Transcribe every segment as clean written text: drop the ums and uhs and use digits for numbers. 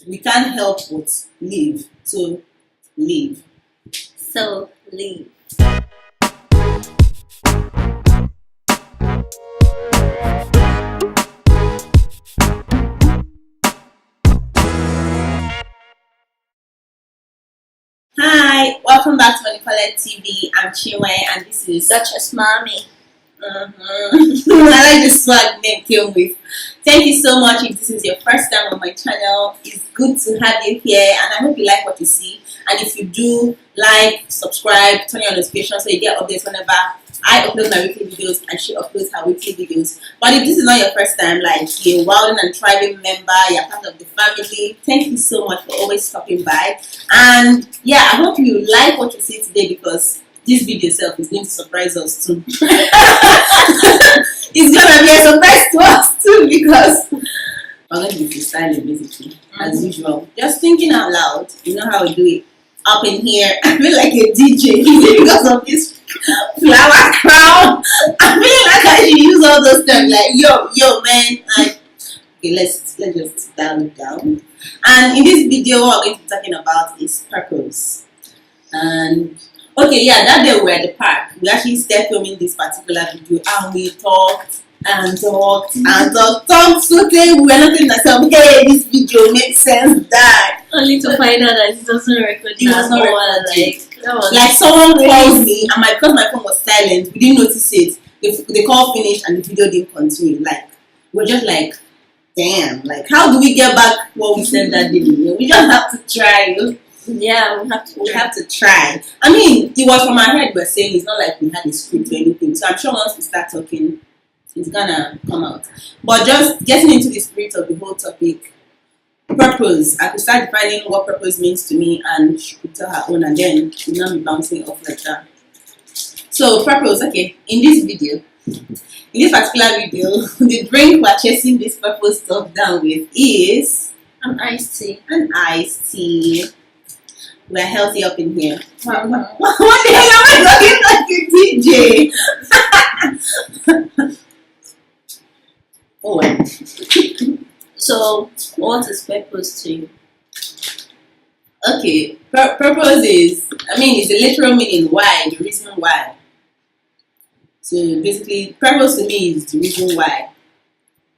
we can't help but live. So live. So leave. Hi, welcome back to WendyPaulet TV. I'm Chinwe and this is Duchess Mommy. I like the swag name came with. Thank you so much. If this is your first time on my channel, it's good to have you here and I hope you like what you see. And if you do, like, subscribe, turn on notifications so you get updates whenever I upload my weekly videos and she uploads her weekly videos. But if this is not your first time, like you're a Wilding and Thriving member, you're part of the family, thank you so much for always stopping by. And yeah, I hope you like what you see today because this video itself is going to surprise us too. It's gonna be a surprise to us too because we're going to be freestyling basically, as usual. Just thinking out loud, you know how we do it. Up in here, I feel like a DJ. Is it because of this flower crown? I feel like I should use all those terms like yo man. Like, okay, let's just dial it down. And in this video, what we're going to be talking about is purpose. And okay, yeah, that day we were at the park. We actually started filming this particular video and we talked and talked so we were not thinking ourselves, hey, this video makes sense, that. Only to find out that it doesn't record. It was not recording. Like someone called me and because my phone was silent, we didn't notice it. The call finished and the video didn't continue. Like, we're just like, damn, like how do we get back what we said that day? We just have to try. Yeah, we have to try. I mean, it was from our head we're saying, it's not like we had a script or anything. So I'm sure once we start talking, it's gonna come out. But just getting into the spirit of the whole topic, purpose. I could start defining what purpose means to me and she could tell her own and then she'll not be bouncing off like that. So purpose, okay, in this particular video, the drink we're chasing this purpose stuff down with is an iced tea. An iced tea. We're healthy up in here. What the hell am I looking like a DJ? Oh. So, what is purpose to you? Okay, purpose is, it's a literal meaning, why, the reason why. So basically, purpose to me is the reason why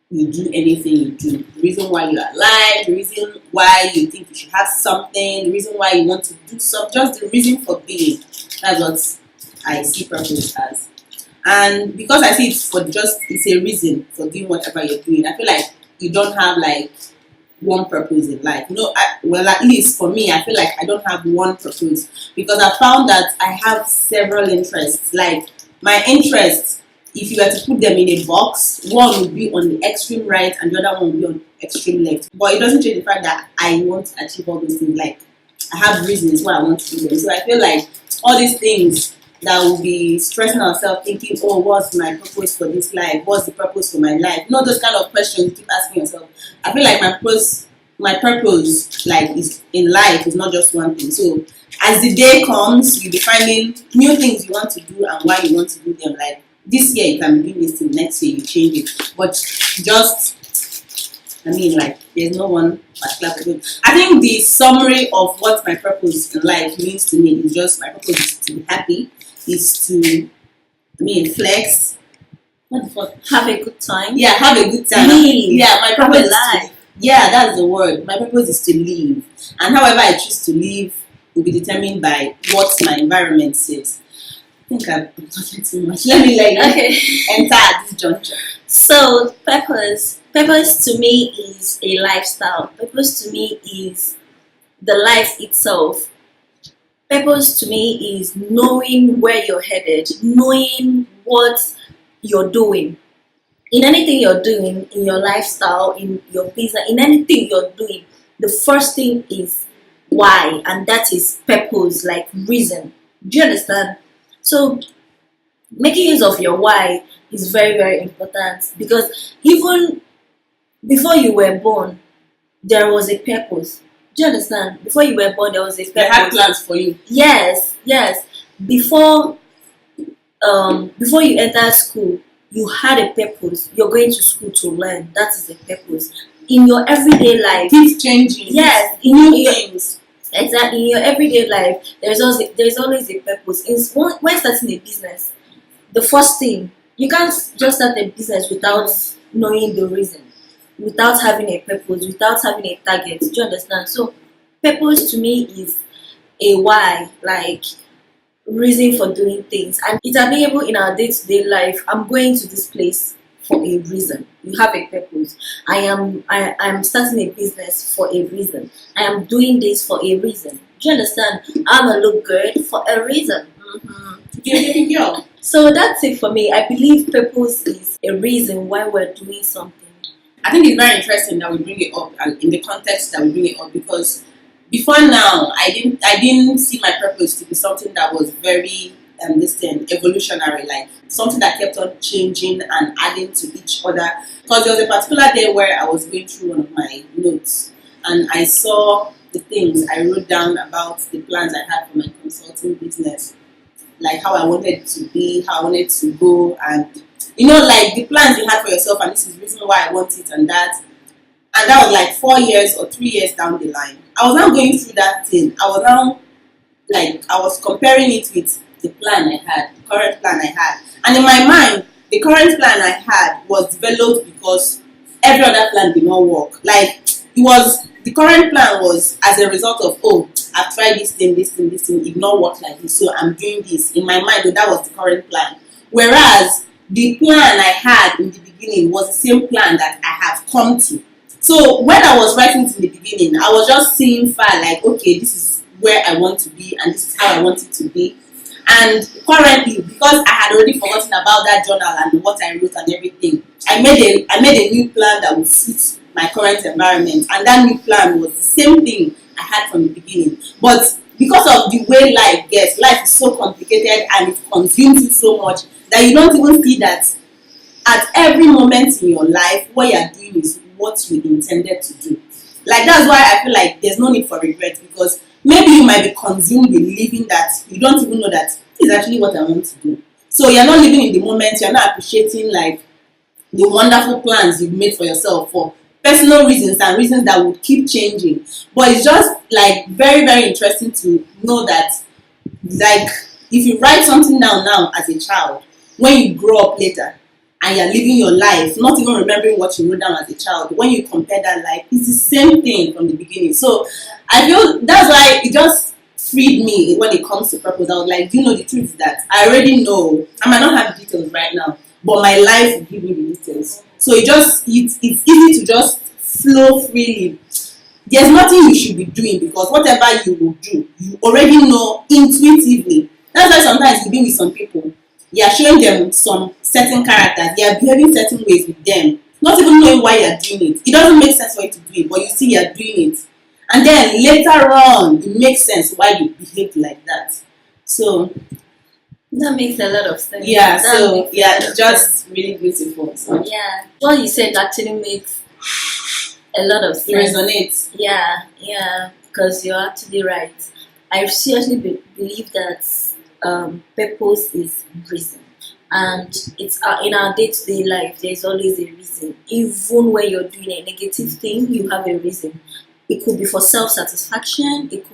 you do anything you do. The reason why you're alive, the reason why you think you should have something, the reason why you want to do something, just the reason for being. That's what I see purpose as. And because I see it's a reason for doing whatever you're doing, I feel like you don't have like one purpose in life. Well, at least for me, I feel like I don't have one purpose because I found that I have several interests. Like my interests, if you were to put them in a box, one would be on the extreme right and the other one would be on the extreme left. But it doesn't change the fact that I want to achieve all those things. Like, I have reasons why I want to do them. So I feel like all these things that will be stressing ourselves, thinking, oh, what's my purpose for this life? What's the purpose for my life? Not those kind of questions you keep asking yourself. I feel like my purpose, like, is in life is not just one thing. So as the day comes, you'll be finding new things you want to do and why you want to do them. Like, this year you can be doing this thing, next year you change it. But there's no one particular purpose. I think the summary of what my purpose in life means to me is just my purpose is to be happy, is to flex. What the fuck? Have a good time. Yeah, have a good time. Yeah, my purpose is to, yeah, that's the word. My purpose is to live. And however I choose to live will be determined by what my environment says. I think I'm talking too much. Let me enter at this juncture. So purpose to me is a lifestyle. Purpose to me is the life itself. Purpose to me is knowing where you're headed, knowing what you're doing. In anything you're doing, in your lifestyle, in your business, in anything you're doing, the first thing is why, and that is purpose, like reason. Do you understand? So making use of your why is very, very important because even before you were born, there was a purpose. Do you understand? Before you were born, there was a purpose. They had plans for you. Yes. Before you enter school, you had a purpose. You're going to school to learn. That is the purpose. in your everyday life. Keeps changing. Yes, New things. exactly, in your everyday life, there's always a purpose. When starting a business, the first thing, you can't just start a business without knowing the reason, without having a purpose, without having a target. Do you understand? So purpose to me is a why, like reason for doing things, and it's available in our day-to-day life. I'm going to this place for a reason. You have a purpose. I'm starting a business for a reason. I am doing this for a reason. Do you understand? I'm gonna look good for a reason. Yeah. So that's it for me. I believe purpose is a reason why we're doing something. I think it's very interesting that we bring it up, and in the context that we bring it up, because before now I didn't see my purpose to be something that was very this thing evolutionary, like something that kept on changing and adding to each other. Because there was a particular day where I was going through one of my notes and I saw the things I wrote down about the plans I had for my consulting business, like how I wanted it to be, how I wanted to go, and like the plans you had for yourself, and this is the reason why I want it and that. And that was like 4 years or 3 years down the line. I was now going through that thing. I was now I was comparing it with the plan I had, the current plan I had. And in my mind, the current plan I had was developed because every other plan did not work. Like the current plan was as a result of, oh, I've tried this thing, it did not work like this, so I'm doing this. In my mind, that was the current plan. Whereas the plan I had in the beginning was the same plan that I have come to. So when I was writing it in the beginning, I was just seeing far, like, okay, this is where I want to be and this is how I want it to be. And currently, because I had already forgotten about that journal and what I wrote and everything, I made a new plan that would fit my current environment, and that new plan was the same thing I had from the beginning. But because of the way life is so complicated and it consumes you so much that you don't even see that at every moment in your life what you are doing is what you intended to do. Like, that's why I feel like there's no need for regret, because maybe you might be consumed with living that you don't even know that this is actually what I want to do. So you're not living in the moment, you're not appreciating like the wonderful plans you've made for yourself for personal reasons and reasons that would keep changing. But it's just like very, very interesting to know that, like, if you write something down now as a child, when you grow up later and you're living your life, not even remembering what you wrote down as a child, when you compare that life, it's the same thing from the beginning. So I feel that's why it just freed me when it comes to purpose. I was like, the truth is that I already know. I might not have the details right now, but my life will give me the details. So it's easy to just flow freely. There's nothing you should be doing, because whatever you will do, you already know intuitively. That's why sometimes you be with some people, you are showing them some certain characters, they are behaving certain ways with them, not even knowing why you are doing it. It doesn't make sense for you to do it, but you see you are doing it. And then later on, it makes sense why you behaved like that. So that makes a lot of sense. Yeah, it's just really beautiful. So. Yeah, what you said actually makes a lot of sense. It resonates. Yeah, because you're actually right. I seriously believe that purpose is reason, and it's in our day-to-day life. There's always a reason. Even when you're doing a negative thing, you have a reason. It could be for self-satisfaction. It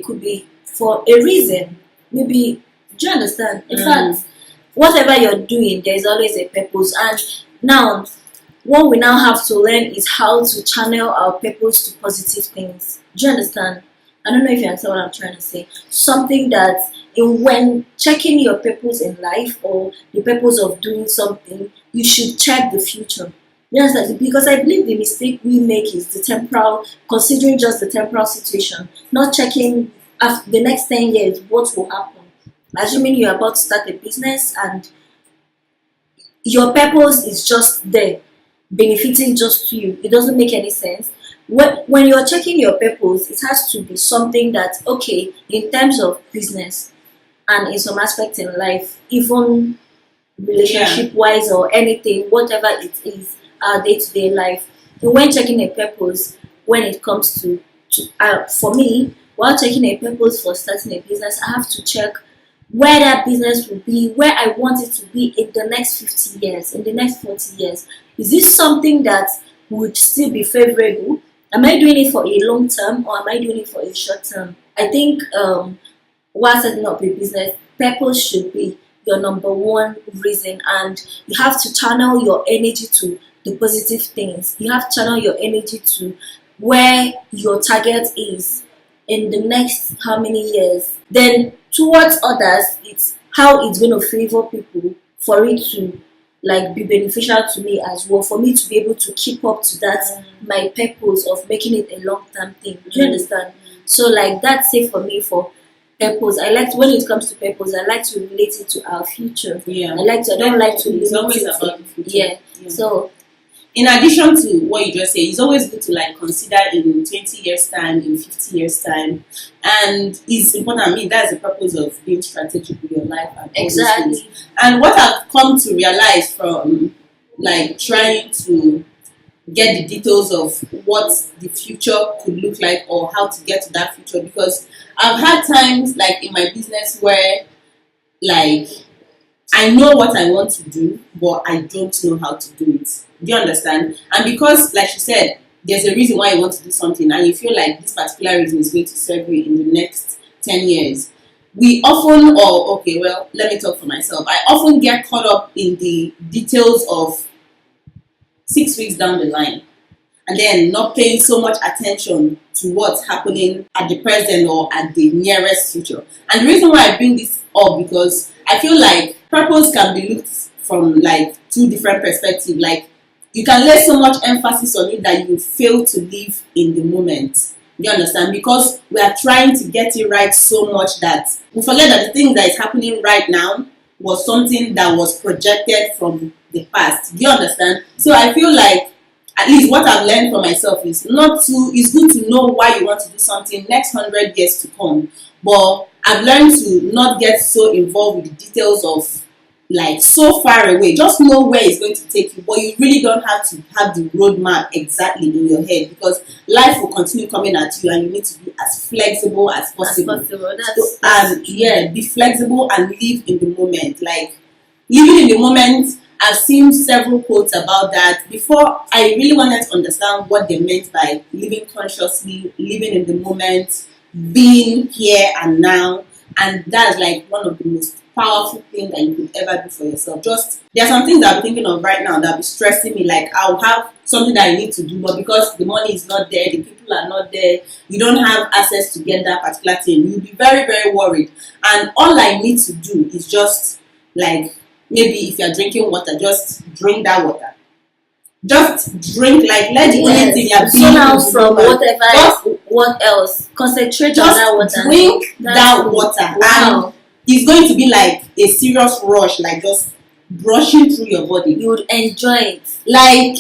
could be for a reason. Maybe, do you understand? In fact, whatever you're doing, there's always a purpose. And now, what we now have to learn is how to channel our purpose to positive things. Do you understand? I don't know if you understand what I'm trying to say. Something that when checking your purpose in life or the purpose of doing something, you should check the future. You understand? Because I believe the mistake we make is the temporal, considering just the temporal situation, not checking after the next 10 years what will happen. Assuming you're about to start a business and your purpose is just there, benefiting just to you, it doesn't make any sense. When you're checking your purpose, it has to be something that, okay, in terms of business and in some aspects in life, even relationship wise or anything, whatever it is, our day-to-day life. And when checking a purpose, when it comes to for me, while checking a purpose for starting a business, I have to check where that business will be, where I want it to be in the next 50 years, in the next 40 years. Is this something that would still be favorable? Am I doing it for a long term or am I doing it for a short term? I think while setting up a business, purpose should be your number one reason, and you have to channel your energy to the positive things. You have to channel your energy to where your target is in the next how many years. Then towards others, it's how it's going to favor people for it to like be beneficial to me as well, for me to be able to keep up to that my purpose of making it a long term thing. Do you understand? So like that's it for me for purpose. I like when it comes to purpose, I like to relate it to our future. Yeah. I don't like to it's limit always it. about the future. Yeah. So In addition to what you just said, it's always good to like consider in 20 years time, in 50 years time, and it's important. I mean, that's the purpose of being strategic with your life and all those exactly. things. And what I've come to realize from like trying to get the details of what the future could look like or how to get to that future, because I've had times like in my business where like I know what I want to do, but I don't know how to do it. Do you understand? And because, like you said, there's a reason why you want to do something, and you feel like this particular reason is going to serve you in the next 10 years. We often, or okay, well, let me talk for myself. I often get caught up in the details of 6 weeks down the line, and then not paying so much attention to what's happening at the present or at the nearest future. And the reason why I bring this up, because I feel like purpose can be looked from like two different perspectives. Like you can lay so much emphasis on it that you fail to live in the moment. You understand? Because we are trying to get it right so much that we forget that the thing that is happening right now was something that was projected from the past. Do you understand? So I feel like at least what I've learned for myself is it's good to know why you want to do something next 100 years to come. But I've learned to not get so involved with the details of like so far away. Just know where it's going to take you, but you really don't have to have the roadmap exactly in your head, because life will continue coming at you and you need to be as flexible as possible. Be flexible and live in the moment. Like living in the moment, I've seen several quotes about that. Before, I really wanted to understand what they meant by living consciously, living in the moment, being here and now. And that's like one of the most powerful things that you could ever do for yourself. Just, there are some things that I'm thinking of right now that be stressing me. Like I'll have something that I need to do, but because the money is not there, the people are not there, you don't have access to get that particular thing, you'll be very, very worried. And all I need to do is just like, maybe if you're drinking water, just drink that water. Just drink, like let the only thing you're being out from whatever. What else? Concentrate on that water. Drink that water. Wow. And it's going to be like a serious rush, like just brushing through your body. You would enjoy it. Like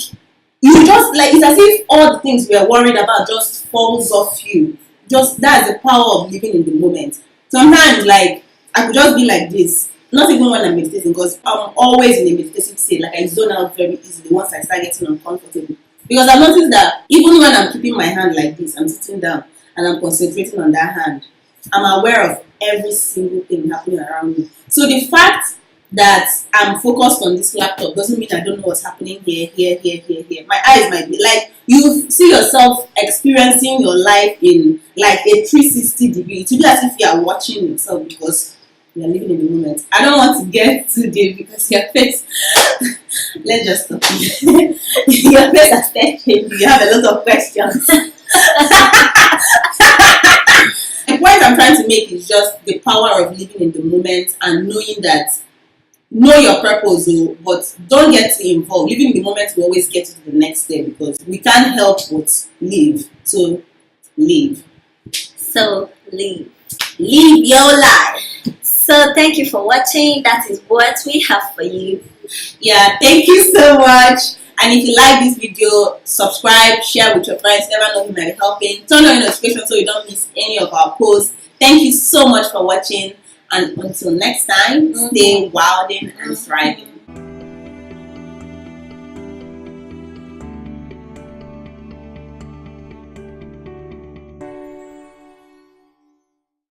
you just like, it's as if all the things we are worried about just falls off you. Just that's the power of living in the moment. Sometimes like I could just be like this. Not even when I'm meditating, because I'm always in a meditative state. Like I zone out very easily once I start getting uncomfortable. Because I've noticed that even when I'm keeping my hand like this, I'm sitting down and I'm concentrating on that hand, I'm aware of every single thing happening around me. So the fact that I'm focused on this laptop doesn't mean I don't know what's happening here. My eyes might be like, you see yourself experiencing your life in like a 360 degree. It will be as if you are watching yourself, because you're living in the moment. I don't want to get too deep because your face. Let's just stop. Your face has changed. You have a lot of questions. The point I'm trying to make is just the power of living in the moment and knowing that, know your purpose, but don't get too involved. Living in the moment will always get you to the next step, because we can't help but live. So live. Live your life. So thank you for watching. That is what we have for you. Yeah, thank you so much. And if you like this video, subscribe, share with your friends. Never know who might be helping. Turn on your notifications so you don't miss any of our posts. Thank you so much for watching. And until next time, stay wilding and thriving.